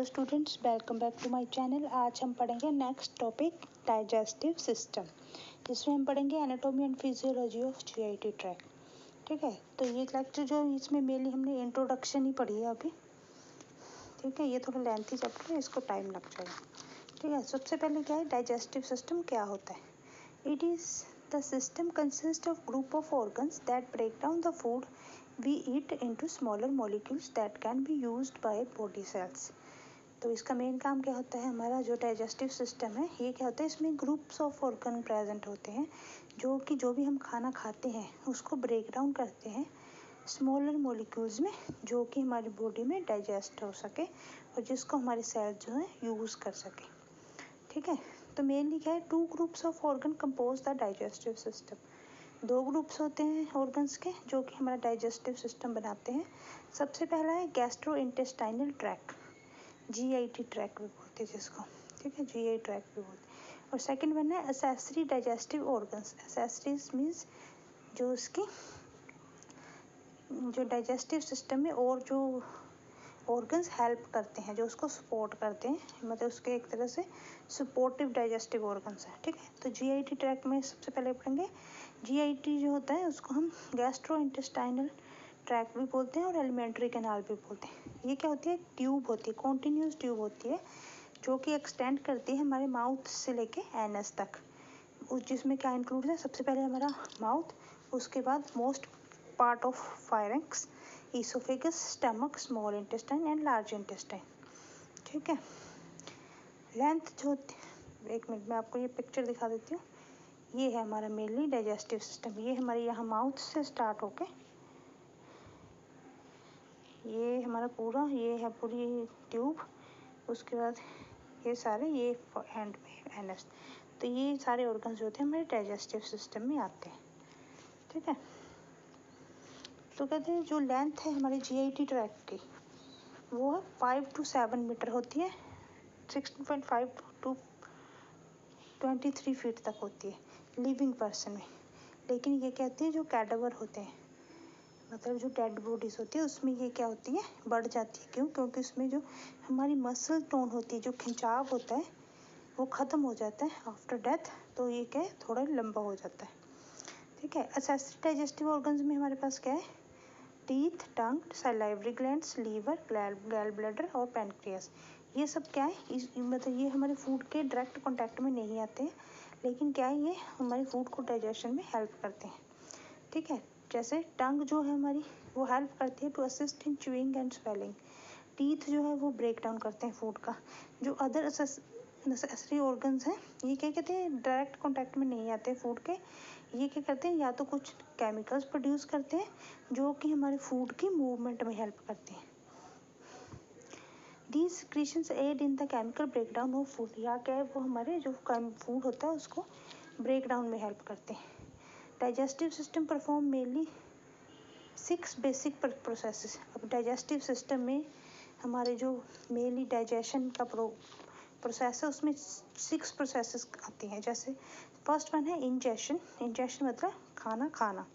Hello students, welcome back to my channel. आज हम पढ़ेंगे नेक्स्ट टॉपिक डाइजेस्टिव सिस्टम, जिसमें हम पढ़ेंगे anatomy and physiology of GIT tract. ठीक है, तो ये लेक्चर जो इसमें मेनली हमने इंट्रोडक्शन ही पढ़ी है अभी। ठीक है, ये थोड़ा लेंथी चैप्टर है, इसको टाइम लग जाएगा। ठीक है, सबसे पहले क्या है, डाइजेस्टिव सिस्टम क्या होता है। It is the system consist of group of organs that break down the food we eat into smaller molecules that can be used by body cells। तो इसका मेन काम क्या होता है, हमारा जो डाइजेस्टिव सिस्टम है ये क्या होता है, इसमें ग्रुप्स ऑफ ऑर्गन प्रेजेंट होते हैं जो भी हम खाना खाते हैं उसको ब्रेक डाउन करते हैं स्मॉलर मॉलिक्यूल्स में, जो कि हमारी बॉडी में डाइजेस्ट हो सके और जिसको हमारे सेल जो है यूज़ कर सके। ठीक है, तो मेनली क्या है, 2 groups of organ compose the digestive system. 2 groups होते हैं ऑर्गन्स के जो कि हमारा डाइजेस्टिव सिस्टम बनाते हैं। सबसे पहला है gastro intestinal tract, GIT tract भी बोलते हैं जिसको। ठीक है, जीआई ट्रैक्ट भी बोलते हैं। और सेकंड वन है accessory digestive organs. Accessories means जो उसकी जो डाइजेस्टिव सिस्टम में और जो ऑर्गन्स हेल्प करते हैं, जो उसको सपोर्ट करते हैं, मतलब उसके एक तरह से सपोर्टिव डाइजेस्टिव ऑर्गन्स हैं। ठीक है, तो जीआईटी ट्रैक्ट में सबसे पहले पढ़ेंगे जीआईटी जो होता है उसको हम गैस्ट्रो इंटेस्टाइनल ट्रैक्ट भी बोलते हैं और एलिमेंट्री कैनाल भी बोलते हैं। ये क्या होती है, ट्यूब होती है, कॉन्टिन्यूस ट्यूब होती है जो कि एक्सटेंड करती है हमारे माउथ से लेके एनस तक। जिसमें क्या इंक्लूड है, सबसे पहले हमारा माउथ, उसके बाद most part of firings, oesophagus, stomach, small intestine and large intestine. ठीक है, लेंथ जो होती है, एक मिनट में आपको ये पिक्चर दिखा देती हूँ। ये है हमारा मेनली डाइजेस्टिव सिस्टम। ये हमारे यहाँ माउथ से स्टार्ट होके ये हमारा पूरा, ये है पूरी ट्यूब, उसके बाद ये सारे, ये एंड में एनस। तो ये सारे ऑर्गन्स जो होते हैं हमारे डाइजेस्टिव सिस्टम में आते हैं। ठीक है, तो कहते हैं जो लेंथ है हमारे जीआईटी ट्रैक्ट की वो है 5 to 7 मीटर होती है, 16.5 to 23 फीट तक होती है लिविंग पर्सन में। लेकिन ये क्या होती है, जो कैडावर होते हैं, मतलब जो डेड बॉडीज होती है उसमें ये क्या होती है, बढ़ जाती है। क्यों? क्योंकि उसमें जो हमारी मसल टोन होती है, जो खिंचाव होता है वो ख़त्म हो जाता है आफ्टर डेथ, तो ये क्या है, थोड़ा लंबा हो जाता है। ठीक है, एक्सेसरी डाइजेस्टिव ऑर्गन्स में हमारे पास क्या है, teeth, tongue, salivary glands, liver, gall bladder और पैनक्रियास। ये सब क्या है, मतलब ये हमारे फूड के डायरेक्ट कांटेक्ट में नहीं आते हैं, लेकिन क्या है, ये हमारे फूड को डाइजेशन में हेल्प करते हैं। ठीक है, जैसे टंग जो है हमारी, वो हेल्प करती है to assist in chewing and swallowing. Teeth जो है वो ब्रेक डाउन करते हैं फूड का। जो अदर नेसेसरी ऑर्गन्स हैं ये क्या कहते हैं, डायरेक्ट कांटेक्ट में नहीं आते फूड के। ये क्या करते हैं, या तो कुछ केमिकल्स प्रोड्यूस करते हैं जो कि हमारे फूड की मूवमेंट में हेल्प करते हैं। These secretions aid in the chemical breakdown of food। या क्या है, वो हमारे जो फूड होता है उसको ब्रेक डाउन में हेल्प करते हैं। Digestive system perform mainly 6 basic processes. अब डाइजेस्टिव सिस्टम में हमारे जो मेनली डाइजेशन का प्रोसेस है उसमें 6 प्रोसेसेस आती हैं। जैसे फर्स्ट वन है इंजेशन। इंजेशन मतलब खाना खाना।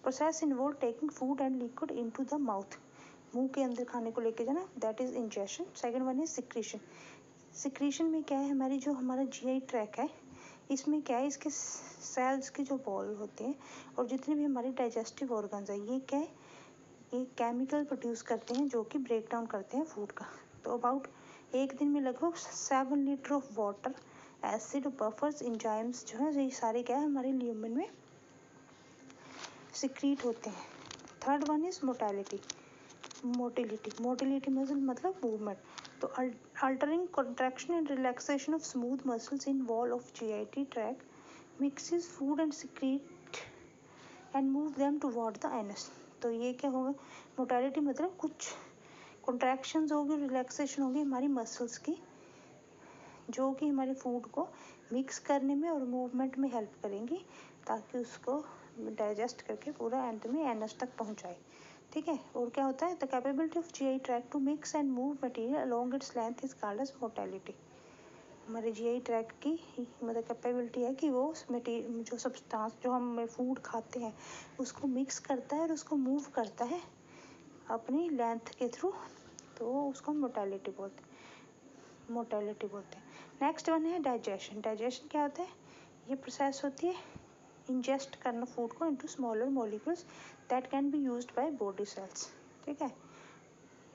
Process involve taking food and liquid into the mouth, मुंह के अंदर खाने को लेके जाना, that is ingestion. Second one है सिक्रीशन। सिक्रीशन में क्या है, हमारी जो हमारा जीआई ट्रैक है इसमें क्या है, इसके सेल्स के जो वॉल होते हैं और जितने भी हमारे डाइजेस्टिव ऑर्गन्स हैं ये क्या है, ये केमिकल प्रोड्यूस करते हैं जो कि ब्रेक डाउन करते हैं फूड का। तो अबाउट एक दिन में लगभग 7 litre of water, acid, buffers, enzymes जो है ये सारे क्या है हमारे ल्यूमेन में सिक्रीट होते हैं। Third one is motility. Motility मतलब मूवमेंट। तो altering contraction and relaxation of smooth muscles in wall of GIT tract mixes food and secrete and move them toward the anus. तो ये क्या होगा, मोटिलिटी मतलब कुछ कॉन्ट्रैक्शंस होगी, रिलैक्सेशन होगी हमारी मसल्स की, जो कि हमारे फूड को मिक्स करने में और मूवमेंट में हेल्प करेंगी ताकि उसको डाइजेस्ट करके पूरा एंड में एनस तक पहुंचाए। ठीक है, और क्या होता है, the capability of GI tract to mix and move material along its length is called as motility. हमारे जीआई ट्रैक की मतलब कैपेबिलिटी है कि वो मटेरियल जो सब्सटेंस जो हम फूड खाते हैं उसको मिक्स करता है और उसको मूव करता है अपनी लेंथ के थ्रू, तो उसको मोटिलिटी बोलते हैं। मोटेलिटी बोलते हैं। नेक्स्ट वन है डाइजेशन। डाइजेशन क्या होता है? ये प्रोसेस होती है इंजेस्ट करना फूड को into smaller molecules that can be used by body cells. ठीक है,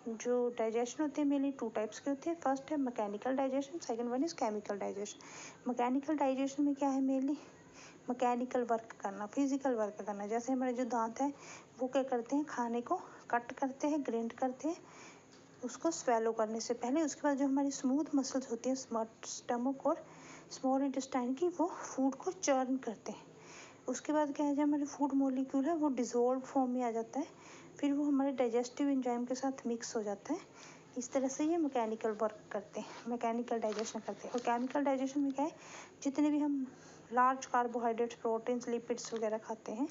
जो डाइजेशन होते हैं मेनली टू टाइप्स के होते हैं। फर्स्ट है mechanical digestion, second one is chemical digestion. Mechanical digestion में क्या है? मेनली मैकेनिकल वर्क करना, फिजिकल वर्क करना। जैसे हमारे जो दांत हैं वो क्या करते हैं? खाने को कट करते हैं, ग्राइंड करते हैं उसको स्वेलो करने से पहले। उसके बाद जो हमारी स्मूथ मसल्स होती हैं स्टमक और स्मॉल इंटेस्टाइन की, वो फूड को चर्न करते हैं। उसके बाद क्या है? जो हमारे फूड मॉलिक्यूल है वो डिसॉल्व फॉर्म में आ जाता है, फिर वो हमारे डाइजेस्टिव एंजाइम के साथ मिक्स हो जाता है। इस तरह से ये मैकेनिकल वर्क करते हैं, मैकेनिकल डाइजेशन करते हैं। और केमिकल डाइजेशन में क्या है? जितने भी हम लार्ज कार्बोहाइड्रेट्स, प्रोटीन्स, लिपिड्स वगैरह खाते हैं,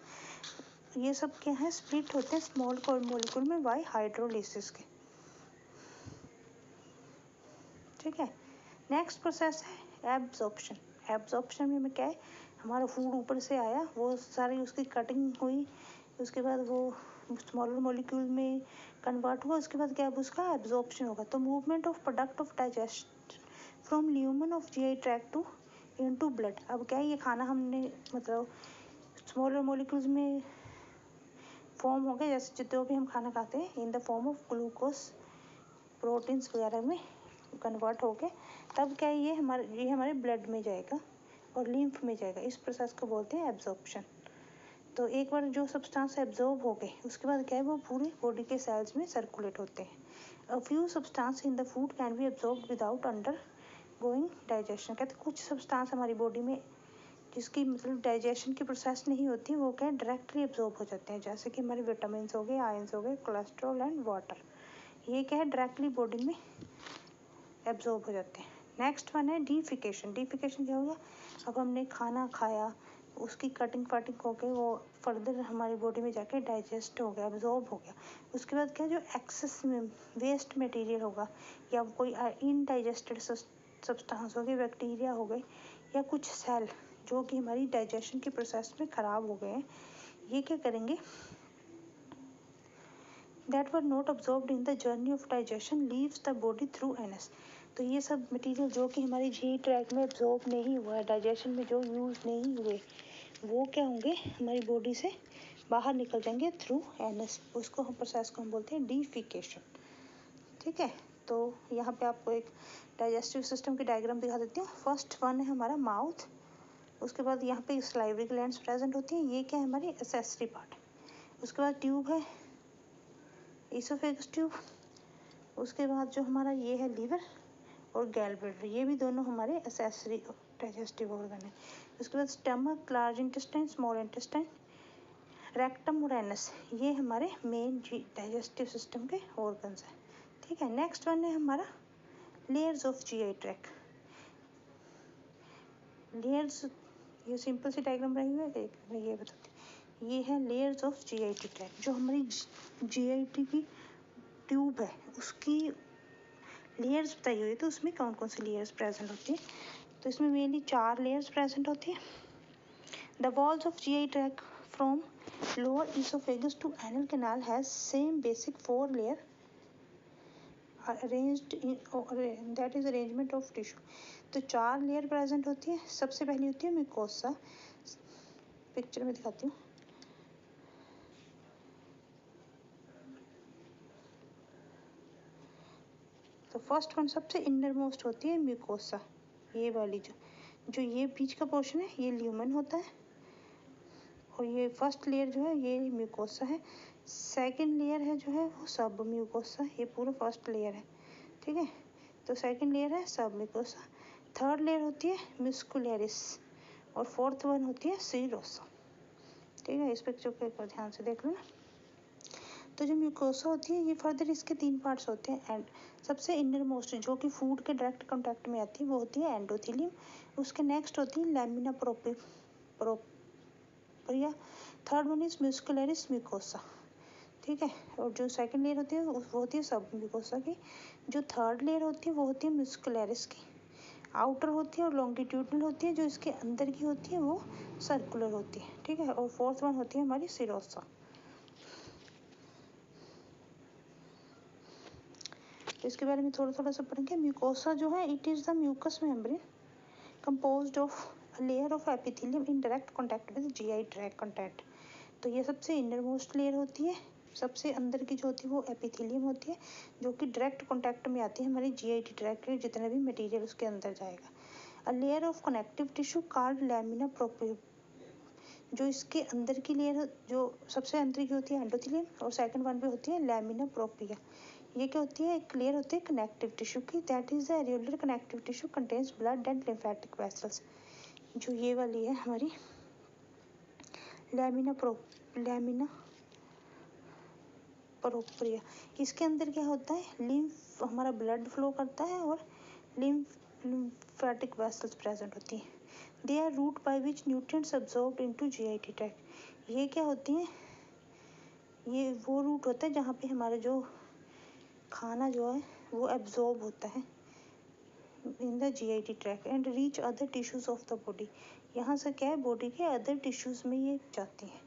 ये सब क्या है? स्प्लिट होते हैं स्मॉल मॉलिक्यूल में बाय हाइड्रोलिसिस के। ठीक है, नेक्स्ट प्रोसेस है एब्जॉर्प्शन। एब्जॉर्प्शन में क्या है? हमारा फूड ऊपर से आया, वो सारी उसकी कटिंग हुई, उसके बाद वो स्मॉलर मॉलिक्यूल में कन्वर्ट हुआ, उसके बाद क्या है? उसका एब्जॉर्प्शन होगा। तो movement of product of digest from lumen of GI tract to into blood. अब क्या है? ये खाना हमने मतलब स्मॉलर मॉलिक्यूल्स में फॉर्म हो गया, जैसे जितने भी हम खाना खाते हैं in the form of glucose, proteins वगैरह में कन्वर्ट हो गए, तब क्या है? ये हमारे ब्लड में जाएगा और लिम्फ में जाएगा। इस प्रोसेस को बोलते हैं एब्जॉर्प्शन। तो एक बार जो सब्सटेंस एब्जॉर्ब हो गए, उसके बाद क्या है? वो पूरी बॉडी के सेल्स में सर्कुलेट होते हैं। A few substance in the food can be absorb without under going digestion. कहते हैं कुछ सब्सटेंस हमारी बॉडी में जिसकी मतलब डाइजेशन की प्रोसेस नहीं होती, वो क्या है? डायरेक्टली एब्जॉर्ब हो जाते हैं। जैसे कि हमारे विटामिन हो गए, आयंस हो गए, कोलेस्ट्रॉल एंड वाटर, ये क्या है? डायरेक्टली बॉडी में एब्जॉर्ब हो जाते हैं। नेक्स्ट वन है डिफिकेशन। डिफिकेशन क्या होगा? अब हमने खाना खाया, उसकी कटिंग फटिंग हो गई, वो फर्दर हमारी बॉडी में जाके डाइजेस्ट हो गया, एब्जॉर्ब हो गया। उसके बाद क्या? जो एक्सेस में वेस्ट मटेरियल होगा या कोई इनडाइजेस्टेड सब्सटेंस हो गई, बैक्टीरिया हो गए या कुछ सेल जो कि हमारी डाइजेशन के प्रोसेस में ख़राब हो गए हैं, ये क्या करेंगे? that were not absorbed in the journey of digestion leaves the body through anus। तो ये सब मटेरियल जो कि हमारी जीआई ट्रैक्ट में एब्जॉर्ब नहीं हुआ है, डाइजेशन में जो यूज़ नहीं हुए, वो क्या होंगे? हमारी बॉडी से बाहर निकल जाएंगे थ्रू एनस। उसको हम प्रोसेस को हम बोलते हैं डिफिकेशन। ठीक है, तो यहाँ पे आपको एक डाइजेस्टिव सिस्टम की डायग्राम दिखा देती हूँ। फर्स्ट वन है हमारा माउथ, उसके बाद यहाँ पे सलाइवरी ग्लैंड्स प्रेजेंट होती हैं, ये क्या है? हमारी एसेसरी पार्ट। उसके बाद ट्यूब है, इसोफेगस ट्यूब। उसके बाद जो हमारा ये है लीवर और गैलब्लैडर, ये भी दोनों हमारे एसेसरी डाइजेस्टिव ऑर्गन है। उसके बाद stomach, large intestine, small intestine, rectum और एनस, ये हमारे मेन डाइजेस्टिव सिस्टम के ऑर्गन्स हैं। ठीक है, नेक्स्ट वन है हमारा layers of GI tract. Layers, ये सिंपल सी डायग्राम रही हुई है, मैं ये बताती हूँ। ये है लेयर्स ऑफ जीआईटी ट्रैक्ट। जो हमारी जीआईटी की ट्यूब है उसकी लेयर्स बताई हुई है, तो उसमें कौन कौन सी लेयर्स प्रेजेंट होती है? तो इसमें मेनली 4 लेयर्स प्रेजेंट होती है। The walls of GI tract from lower oesophagus to anal canal has same basic 4 layer arranged in that is arrangement of tissue. तो 4 लेयर प्रेजेंट होती है। सबसे पहली होती है म्यूकोसा, पिक्चर में दिखाती हूँ। तो फर्स्ट वन सबसे इनर मोस्ट होती है म्यूकोसा, ये वाली जो ये बीच का पोर्शन है ये ल्यूमन होता है, और ये फर्स्ट लेयर जो है ये म्यूकोसा है। सेकंड लेयर है जो है वो सब म्यूकोसा, ये पूरा फर्स्ट लेयर है। ठीक है, तो सेकंड लेयर है सब म्यूकोसा। थर्ड लेयर होती है म्यूस्कुलरिस और फोर्थ वन होती है सीरोसा। ठीक है, इस पिक्चर को एक बार ध्यान से देख लो ना। तो जो म्यूकोसा होती है ये फर्दर इसके 3 पार्ट्स होते हैं। एंड सबसे इनर मोस्ट जो कि फूड के डायरेक्ट कांटेक्ट में आती है वो होती है एंडोथेलियम। उसके नेक्स्ट होती है lamina propria. Third one is muscularis mucosa. ठीक है, और जो सेकंड लेयर होती है वो होती है सब म्यूकोसा की। जो थर्ड लेयर होती है वो होती है म्यूस्कुलरिस की, आउटर होती है और लॉन्गिट्यूडनल होती है। जो इसके अंदर की होती है वो सर्कुलर होती है। ठीक है, और फोर्थ वन होती है हमारी सिरोसा। तो इसके बारे में थोड़ा थोड़ा सा पढ़ेंगे। म्यूकोसा जो है, it is the mucus membrane composed of layer of epithelium in direct contact with GI tract content. तो ये सबसे इनर मोस्ट लेयर होती है, सबसे अंदर की जो होती है वो एपिथेलियम होती है, जो कि डायरेक्ट कॉन्टैक्ट में आती है हमारी जीआईटी ट्रैक्ट के जितना भी मटेरियल उसके अंदर जाएगा। A layer of connective tissue called lamina propria, जो इसके अंदर की लेयर जो सबसे अंदर की होती है एंडोथेलियम, और सेकंड वन पे होती है लैमिना प्रोप्रिया। ये क्या होती है, एक लेयर होती है कनेक्टिव टिश्यू की, that is the areolar connective tissue contains blood and lymphatic vessels. जो ये वाली है हमारी लैमिना प्रोप्रिया, इसके अंदर क्या होता है, लिम्फ हमारा ब्लड फ्लो करता है और लिम्फेटिक वेसल्स प्रेजेंट होती हैं। They are route by which nutrients absorbed into GIT tract. ये क्या होती हैं, ये वो रूट होता है जहाँ पे हमारा जो खाना जो है वो एब्जॉर्ब होता है in the GIT tract and reach other tissues of the body. यहाँ से क्या है, बॉडी के अदर टिश्यूज में ये जाती हैं।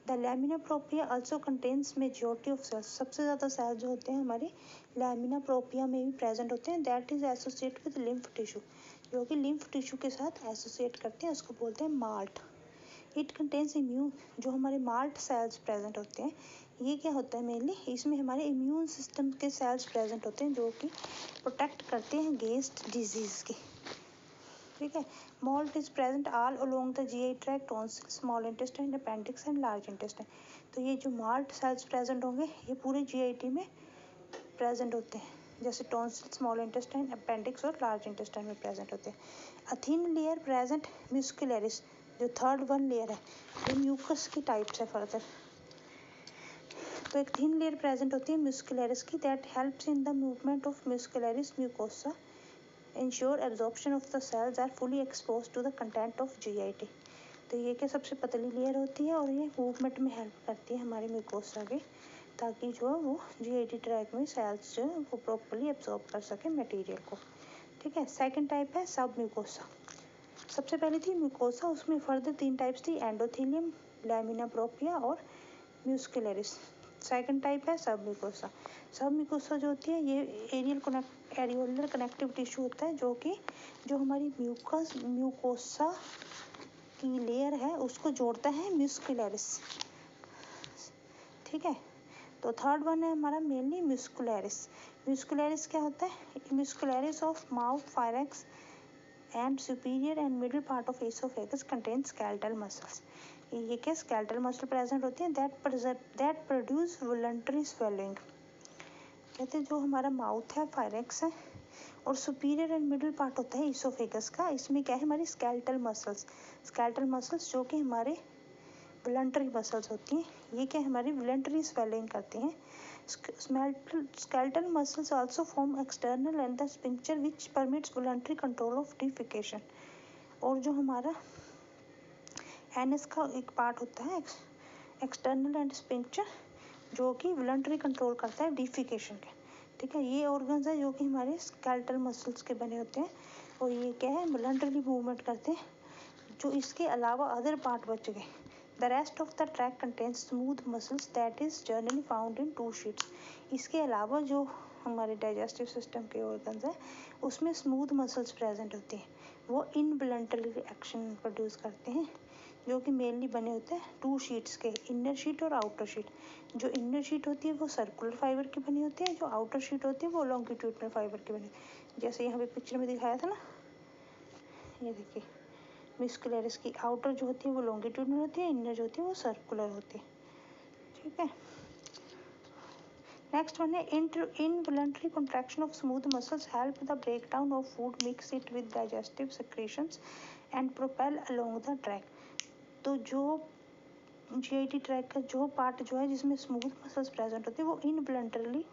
The lamina propria also contains majority of cells, सबसे ज़्यादा सेल जो होते हैं हमारे लैमिना प्रोप्रिया में भी प्रेजेंट होते हैं। That is associate with lymph tissue, जो कि लिम्फ टिश्यू के साथ एसोसिएट करते हैं, उसको बोलते हैं माल्ट। इट कंटेन्स इम्यून, जो हमारे माल्ट सेल्स प्रेजेंट होते हैं, ये क्या होता है मेनली, इसमें हमारे इम्यून सिस्टम के सेल्स प्रेजेंट होते हैं जो कि प्रोटेक्ट करते हैं अगेंस्ट डिजीज के। ठीक है, malt is present all along the GI tract, tonsil, small intestine, appendix and large intestine. तो ये जो माल्ट सेल्स प्रेजेंट होंगे ये पूरे जीआईटी में प्रेजेंट होते हैं, जैसे टॉन्सिल, स्मॉल इंटेस्टाइन, अपेंडिक्स और लार्ज इंटेस्टाइन में प्रेजेंट होते हैं। अ थिन लेयर प्रेजेंट म्यूस्कुलरिस, जो थर्ड वन लेयर है, ये म्यूकस की टाइप्स है फर्दर। तो एक थिन लेयर प्रेजेंट होती है म्यूस्कुलरिस की, that helps in the movement of muscularis mucosa, ensure absorption of the cells are fully exposed to the content of GIT। तो ये क्या सबसे पतली लेयर होती है और ये मूवमेंट में हेल्प करती है हमारे म्यूकोसा के, ताकि जो है वो जीआईटी ट्रैक में सेल्स जो है वो प्रॉपरली एब्जॉर्ब कर सके मटेरियल को। ठीक है, सेकंड टाइप है सब म्यूकोसा। सबसे पहले थी म्यूकोसा, उसमें फर्दर 3 टाइप्स थी, एंडोथेलियम, लैमिना प्रोप्रिया और म्यूस्कुलरिस। सेकंड टाइप है सब म्यूकोसा। सब म्यूकोसा जो होती है ये एरियोलर कनेक्टिव टिश्यू होता है, जो कि जो हमारी म्यूकोसा की लेयर है उसको जोड़ता है म्यूस्कुलरिस। ठीक है, तो थर्ड वन है हमारा मेनली म्यूस्कुलरिस। म्यूस्कुलरिस क्या होता है, muscularis of mouth, pharynx and superior and middle part of oesophagus contain skeletal muscles. ये क्या स्केलेटल मसल प्रेजेंट होती है दैट प्रोड्यूस वॉलंटरी स्वेलिंग। कहते हैं जो हमारा माउथ है, फायरेक्स है और सुपीरियर एंड मिडिल पार्ट होता है इसोफेगस का, इसमें क्या है हमारी स्केलेटल मसल्स जो कि हमारे वॉलंटरी मसल्स होती हैं, ये क्या हमारी वॉलंटरी स्वेलिंग करती हैं। Skeletal muscles also form external and the sphincter which permits voluntary control of defecation. और जो हमारा एनस का एक पार्ट होता है एक्सटर्नल एंड स्पिंक्चर, जो कि वॉलंटरी कंट्रोल करता है डिफिकेशन के। ठीक है, ये ऑर्गन्स है जो कि हमारे स्केलेटल मसल्स के बने होते हैं और ये क्या है वॉलंटरी मूवमेंट करते हैं। जो इसके अलावा अदर पार्ट बच गए, the rest of the track contains smooth muscles that is generally found in 2 sheets. इसके अलावा जो हमारे डाइजेस्टिव सिस्टम के ऑर्गन्स हैं उसमें स्मूथ मसल्स प्रेजेंट होती हैं, वो इनवॉलंटरी एक्शन प्रोड्यूस करते हैं, जो कि मेनली बने होते हैं 2 शीट्स के, इनर शीट और आउटर शीट। जो इनर शीट होती है वो सर्कुलर फाइबर की बनी होती है, जो आउटर शीट होती है वो लॉन्गिट्यूडनल फाइबर की बनी, जैसे यहाँ पे पिक्चर में दिखाया था ना, ये देखिए म्यूस्कुलरिस की आउटर जो होती है वो लॉन्गिट्यूडनल होती है, इनर जो होती है वो सर्कुलर होती है। ठीक है, नेक्स्ट वन है involuntary contraction of smooth muscles help the breakdown of food, mix it with digestive secretions and propel along the track. तो जो जीआईटी ट्रैक का जो पार्ट जो है जिसमें स्मूथ मसल्स प्रेजेंट होती है वो इनवॉलंटरली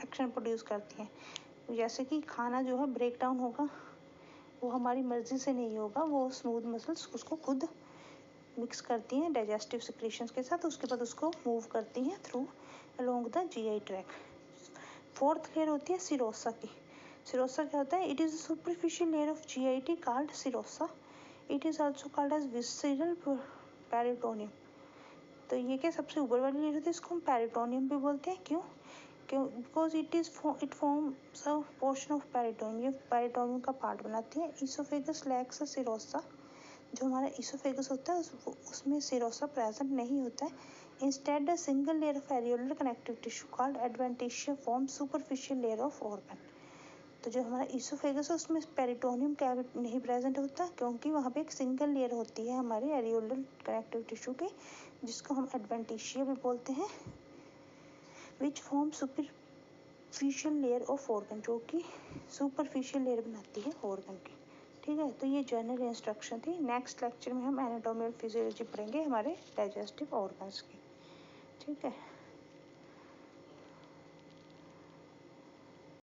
एक्शन प्रोड्यूस करती हैं। जैसे कि खाना जो है ब्रेक डाउन होगा वो हमारी मर्जी से नहीं होगा, वो स्मूथ मसल्स उसको खुद मिक्स करती हैं डाइजेस्टिव सेक्रेशंस के साथ, उसके बाद उसको मूव करती हैं through along the GI tract. Fourth layer होती है सिरोसा की। सिरोसा क्या होता है, it is a superficial layer of GIT called serosa. It is also called as visceral peritoneum. तो ये क्या सबसे ऊपर वाली लेयर होती है, इसको हम पेरिटोनियम भी बोलते हैं। क्यों, क्यों? Because it forms a portion of peritoneum, ये पेरिटोनियम का पार्ट बनाती है। इसोफेगस लैक्स अ सिरोसा, जो हमारा इसोफेगस होता है उसमें सिरोसा प्रेजेंट नहीं होता है। Instead a single layer of areolar connective tissue called adventitia form superficial layer of organ. तो जो हमारा इसोफेगस है उसमें पेरिटोनियम कैविटी नहीं प्रेजेंट होता, क्योंकि वहाँ पे एक सिंगल लेयर होती है हमारे एरियोलर कनेक्टिव टिश्यू की, जिसको हम एडवेंटिशिया भी बोलते हैं, which form superficial layer of organ, जो कि सुपरफिशियल लेयर बनाती है ऑर्गन की। ठीक है, तो ये जनरल इंस्ट्रक्शन थी। नेक्स्ट लेक्चर में हम एनाटॉमी और फिजियोलॉजी पढ़ेंगे हमारे डाइजेस्टिव ऑर्गन्स की। ठीक है।